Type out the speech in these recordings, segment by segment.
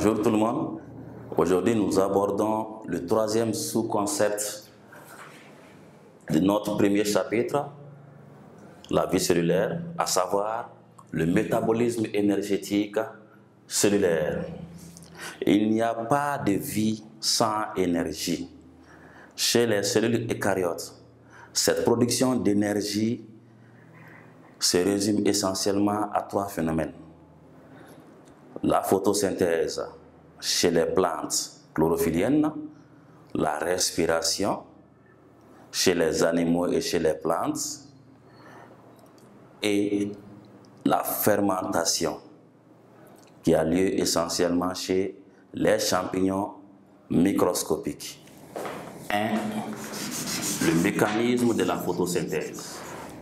Bonjour tout le monde. Aujourd'hui, nous abordons le troisième sous-concept de notre premier chapitre, la vie cellulaire, à savoir le métabolisme énergétique cellulaire. Il n'y a pas de vie sans énergie. Chez les cellules eucaryotes, cette production d'énergie se résume essentiellement à trois phénomènes. La photosynthèse chez les plantes chlorophylliennes, la respiration chez les animaux et chez les plantes, et la fermentation qui a lieu essentiellement chez les champignons microscopiques. 1. Le mécanisme de la photosynthèse.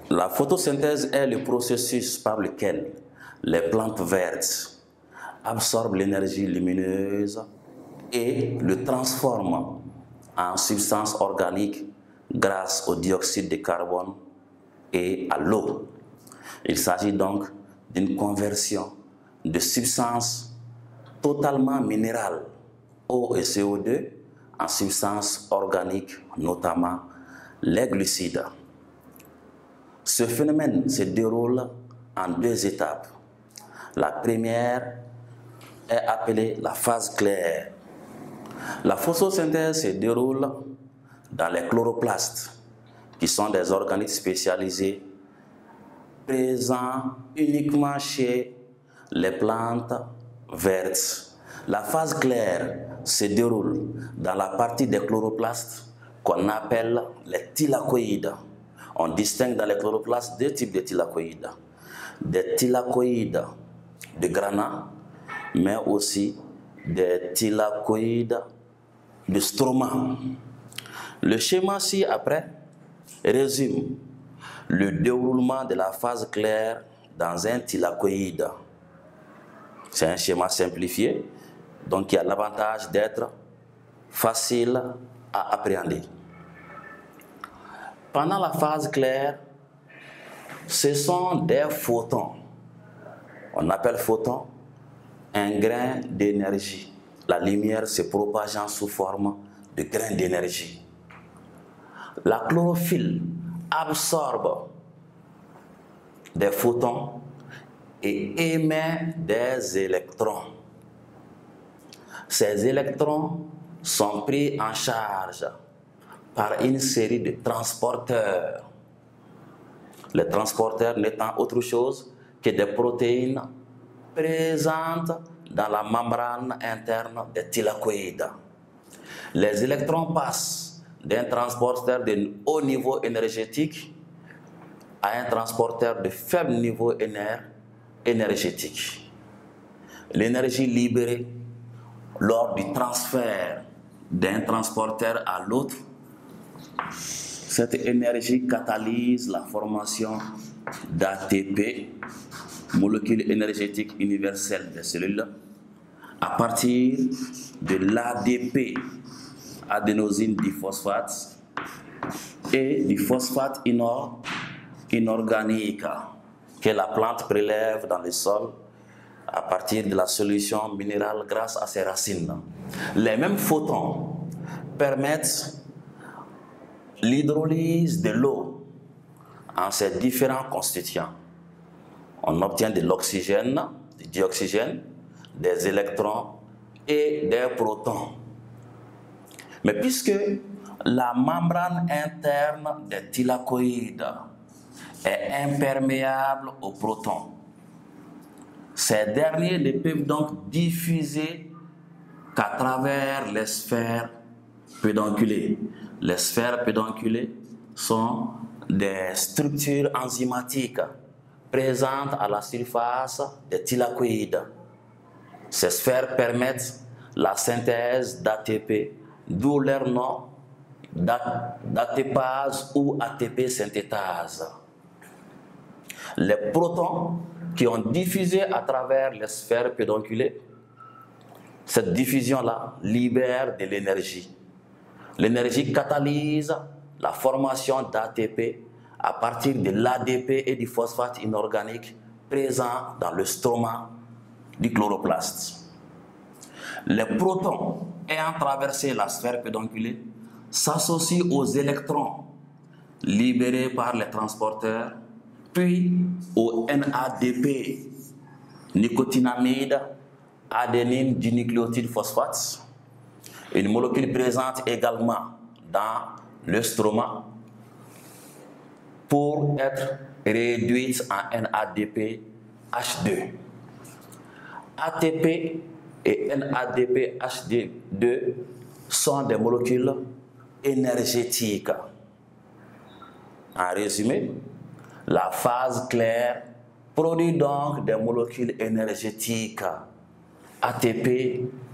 La photosynthèse est le processus par lequel les plantes vertes absorbe l'énergie lumineuse et le transforme en substance organique grâce au dioxyde de carbone et à l'eau. Il s'agit donc d'une conversion de substances totalement minérales, eau et CO2, en substances organiques, notamment les glucides. Ce phénomène se déroule en deux étapes. La première est appelée la phase claire. La photosynthèse se déroule dans les chloroplastes, qui sont des organismes spécialisés présents uniquement chez les plantes vertes. La phase claire se déroule dans la partie des chloroplastes qu'on appelle les thylakoïdes. On distingue dans les chloroplastes deux types de thylakoïdes. Des thylakoïdes de granat, mais aussi des thylakoïdes de stroma. Le schéma ci-après résume le déroulement de la phase claire dans un thylakoïde. C'est un schéma simplifié, donc il y a l'avantage d'être facile à appréhender. Pendant la phase claire, ce sont des photons. On appelle photons un grain d'énergie. La lumière se propageant sous forme de grain d'énergie. La chlorophylle absorbe des photons et émet des électrons. Ces électrons sont pris en charge par une série de transporteurs. Les transporteurs n'étant autre chose que des protéines présentes dans la membrane interne des thylakoïdes. Les électrons passent d'un transporteur de haut niveau énergétique à un transporteur de faible niveau énergétique. L'énergie libérée lors du transfert d'un transporteur à l'autre, cette énergie catalyse la formation d'ATP, molécule énergétique universelle des cellules, à partir de l'ADP, adénosine diphosphate, et du phosphate inorganique que la plante prélève dans le sol à partir de la solution minérale grâce à ses racines. Les mêmes photons permettent l'hydrolyse de l'eau en ses différents constituants. On obtient de l'oxygène, du dioxygène, des électrons et des protons. Mais puisque la membrane interne des thylakoïdes est imperméable aux protons, ces derniers ne peuvent donc diffuser qu'à travers les sphères pédonculées. Les sphères pédonculées sont des structures enzymatiques présentes à la surface des thylakoïdes. Ces sphères permettent la synthèse d'ATP, d'où leur nom d'ATPase ou ATP synthétase. Les protons qui ont diffusé à travers les sphères pédonculées, cette diffusion-là libère de l'énergie. L'énergie catalyse la formation d'ATP à partir de l'ADP et du phosphate inorganique présent dans le stroma du chloroplaste. les protons ayant traversé la sphère pédonculée s'associent aux électrons libérés par les transporteurs, puis au NADP, nicotinamide, adénine dinucléotide phosphate, une molécule présente également dans le stroma pour être réduite en NADPH2. ATP et NADPH2 sont des molécules énergétiques. En résumé, la phase claire produit donc des molécules énergétiques ATP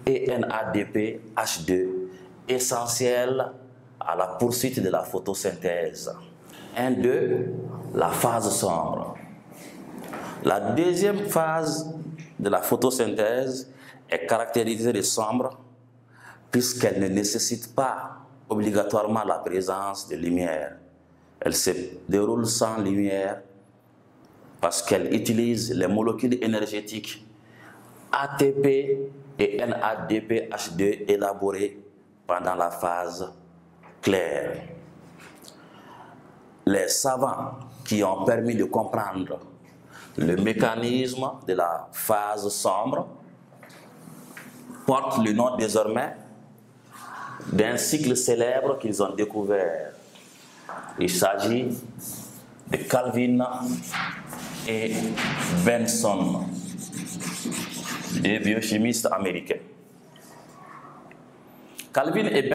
et NADPH2 essentielles à la poursuite de la photosynthèse. 1-2, la phase sombre. La deuxième phase de la photosynthèse est caractérisée de sombre puisqu'elle ne nécessite pas obligatoirement la présence de lumière. Elle se déroule sans lumière parce qu'elle utilise les molécules énergétiques ATP et NADPH2 élaborées pendant la phase claire. Les savants qui ont permis de comprendre le mécanisme de la phase sombre portent le nom désormais d'un cycle célèbre qu'ils ont découvert. Il s'agit de Kelvin et Benson, des biochimistes américains. Kelvin et